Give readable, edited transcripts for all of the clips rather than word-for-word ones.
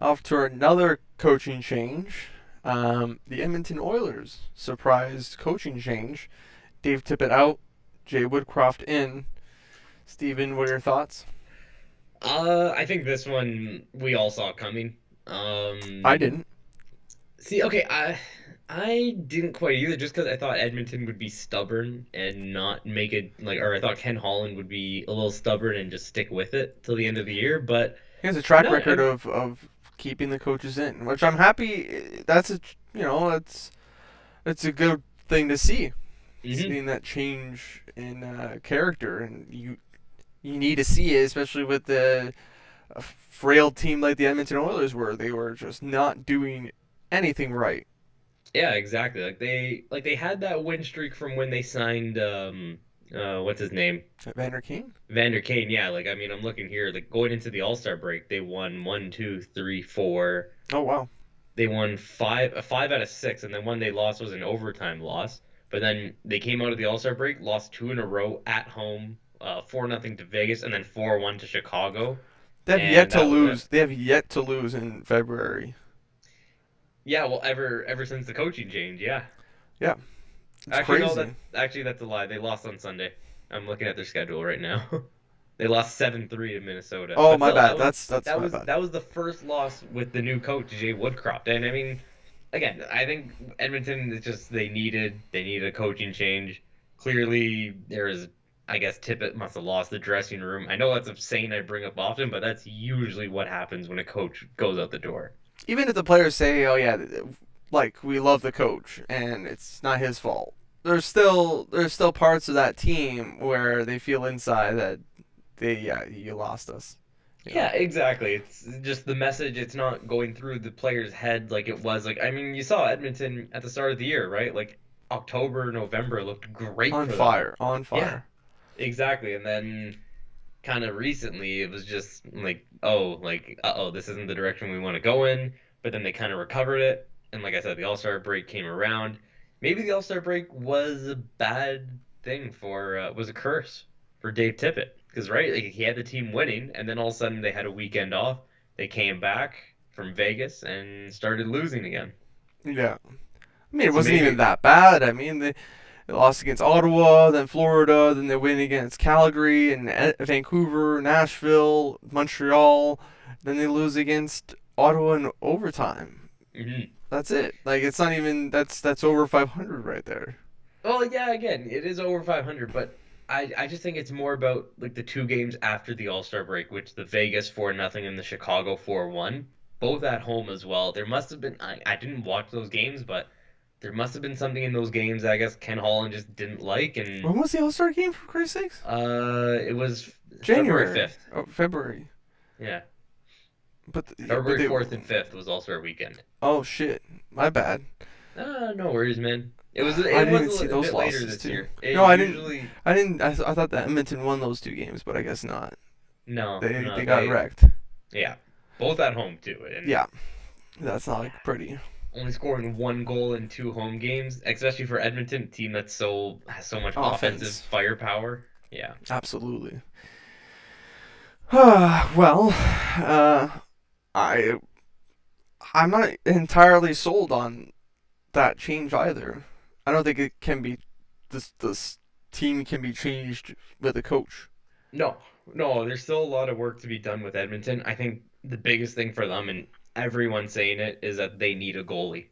Off to another coaching change. The Edmonton Oilers surprised coaching change. Dave Tippett out, Jay Woodcroft in. Steven, what are your thoughts? I think this one we all saw coming. I Um, didn't. okay, I didn't quite either, just because I thought Edmonton would be stubborn and not make it or I thought Ken Holland would be a little stubborn and just stick with it till the end of the year. But He has a track no, record of keeping the coaches in, which I'm happy. That's a it's a good thing to see. mhm. Seeing that change in character, and you need to see it, especially with a frail team like the Edmonton Oilers were. They were just not doing anything right. Yeah, exactly. Like they had that win streak from when they signed what's his name? Vander Kane? Vander Kane. Yeah, I mean, I'm looking here, like going into the All-Star break, they won one, two, three, four. Oh wow. They won five out of six, and then one they lost was an overtime loss. But then they came out of the All-Star break, lost two in a row at home, 4-0 to Vegas, and then 4-1 to Chicago, They have yet and to that was it. lose. They have yet to lose in February. Yeah, well, ever since the coaching change, yeah. Yeah, it's Actually, no, crazy. that's a lie. They lost on Sunday. I'm looking at their schedule right now. They lost 7-3 to Minnesota. Oh But my still, bad. That's my bad. that was the first loss with the new coach, Jay Woodcroft. And I mean, again, I think Edmonton is just they needed a coaching change. Clearly, there is, I guess Tippett must have lost the dressing room. I know that's a saying I bring up often, but that's usually what happens when a coach goes out the door. Even if the players say, "Oh yeah, like we love the coach and it's not his fault," there's still parts of that team where they feel inside that you lost us. You Yeah, know. exactly. It's just the message, it's not going through the player's head like it was. I mean, you saw Edmonton at the start of the year, right? Like October, November looked great On for them. fire, on Yeah, fire. exactly. And then kind of recently it was just like, oh, uh-oh, this isn't the direction we want to go in. But then they kind of recovered it. And like I said, the All-Star break came around. Maybe the All-Star break was a bad thing was a curse for Dave Tippett. Because, right, like, he had the team winning, and then all of a sudden they had a weekend off. They came back from Vegas and started losing again. Yeah. I mean, it So wasn't even maybe, that bad. I mean, they lost against Ottawa, then Florida, then they win against Calgary and Vancouver, Nashville, Montreal. Then they lose against Ottawa in overtime. mhm. That's it. Like it's not even that's over 500 right there. Well, yeah, again, it is over 500, but I just think it's more about like the two games after the All-Star break, which the Vegas 4-0 and the Chicago 4-1, both at home as well. There must have been I didn't watch those games, but there must have been something in those games that I guess Ken Holland just didn't like, and When was the All Star game for Christ's sakes? it was February January, 5th. oh, February. Yeah. But February they 4th and 5th was All-Star weekend. oh shit, my bad. No worries, man. I It didn't was even see a those bit later losses this too. year. No, It I didn't. usually I didn't. I thought that Edmonton won those two games, but I guess not. no, They no, they got they wrecked. yeah, both at home too, and Yeah, that's not like pretty. only scoring one goal in two home games, especially for Edmonton, a team that has so much offensive Offense, firepower. Yeah. absolutely. Well, I I'm not entirely sold on that change either. I don't think it can be this team can be changed with a coach. No, no, there's still a lot of work to be done with Edmonton. I think the biggest thing for them, and everyone's saying it, is that they need a goalie.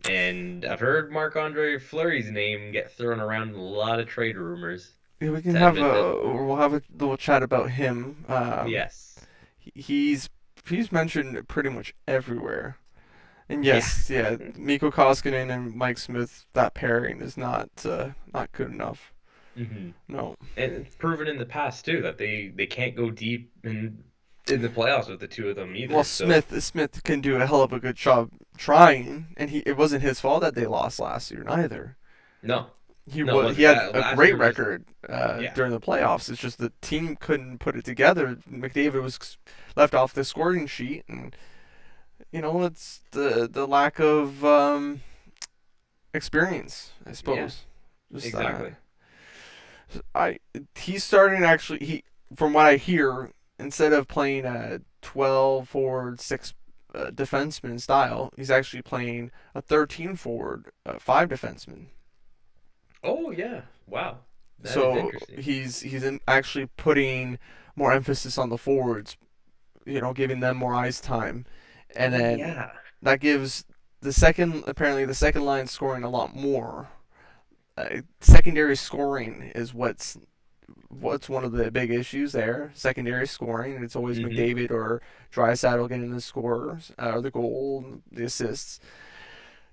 And I've heard Marc-Andre Fleury's name get thrown around in a lot of trade rumors Yeah, we can to have Edmonton. we'll have a little chat about him. Yes. He's mentioned pretty much everywhere. And Yeah. yes, yeah, Mikko Koskinen and Mike Smith, that pairing is not good enough. hmm No. And it's proven in the past too that they can't go deep in the playoffs with the two of them Well, either. So Smith can do a hell of a good job trying, and it wasn't his fault that they lost last year neither. no, no, it He wasn't had that a last great year was record yeah. during the playoffs. It's just the team couldn't put it together. McDavid was left off the scoring sheet, and it's the lack of experience, I Yeah, suppose. Just exactly. I he's starting actually he from what I hear instead of playing a 12 forward 6 defenseman style. He's actually playing a 13 forward, 5 defenseman. Oh yeah. Wow. That is So interesting. actually putting more emphasis on the forwards, giving them more ice time, and Oh then yeah. that gives apparently the second line scoring a lot more. Secondary scoring is what's one of the big issues there. Secondary scoring. It's always Mm-hmm. McDavid or Drysdale getting the scores, or the goal, the assists.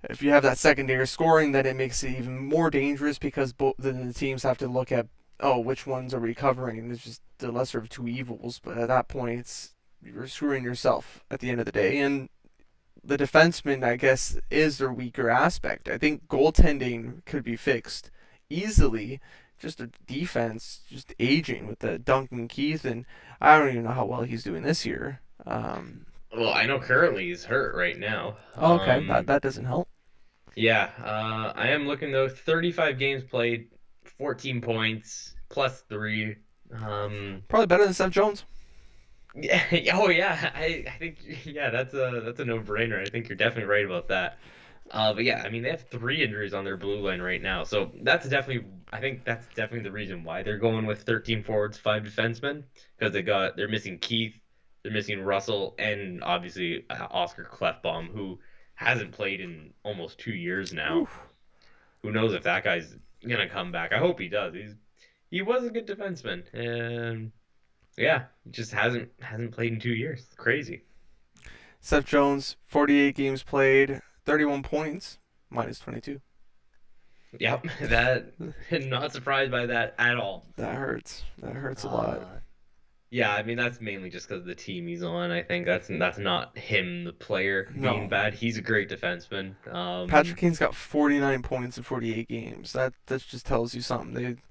If you have that secondary scoring, then it makes it even more dangerous because then the teams have to look at, oh, which ones are we covering? It's just the lesser of two evils. But at that point, you're screwing yourself at the end of the day. And the defenseman, I guess, is their weaker aspect. I think goaltending could be fixed easily. Just a defense, just aging with the Duncan Keith, and I don't even know how well he's doing this year. Well, I know currently he's hurt right now. Okay, that doesn't help. Yeah. I am looking though. 35 games played, 14 points, plus three. Um, Probably better than Seth Jones. Yeah, oh yeah, I think yeah, that's a no-brainer. I think you're definitely right about that. But yeah, I mean they have three injuries on their blue line right now, so I think that's definitely the reason why they're going with 13 forwards, 5 defensemen, because they're missing Keith, they're missing Russell, and obviously Oscar Klefbom, who hasn't played in almost 2 years now. Oof. Who knows if that guy's gonna come back? I hope he does. He was a good defenseman, and yeah, just hasn't played in 2 years. Crazy. Seth Jones, 48 games played, 31 points, minus 22. Yep, that not surprised by that at all. That hurts. That hurts a lot. Uh yeah, I mean that's mainly just because of the team he's on. I think that's not him, the player, being No. bad. He's a great defenseman. Patrick Kane's got 49 points in 48 games. That just tells you something.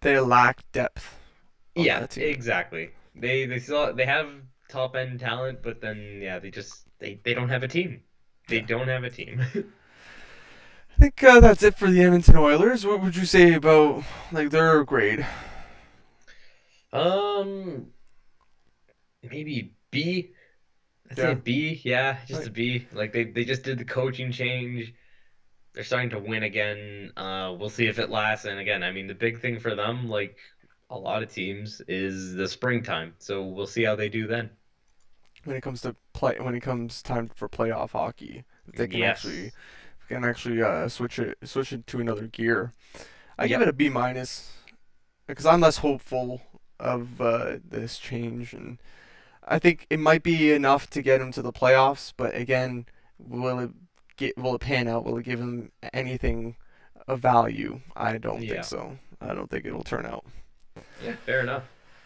They lack depth on Yeah, that team. exactly. They have top end talent, but then yeah, they don't have a team. They Yeah. don't have a team. I think that's it for the Edmonton Oilers. What would you say about like their grade? Um, maybe B. I'd say Yeah. B, yeah, just Like, a B. Like they just did the coaching change. They're starting to win again. We'll see if it lasts. And again, I mean, the big thing for them, like a lot of teams, is the springtime. So we'll see how they do then. when it comes time for playoff hockey, if they Yes. can actually switch it to another gear. I give it Yep. a B minus because I'm less hopeful of this change, and I think it might be enough to get him to the playoffs. But again, will it pan out? Will it give him anything of value? I don't think Yeah. so. I don't think it'll turn out. Yeah. Fair enough.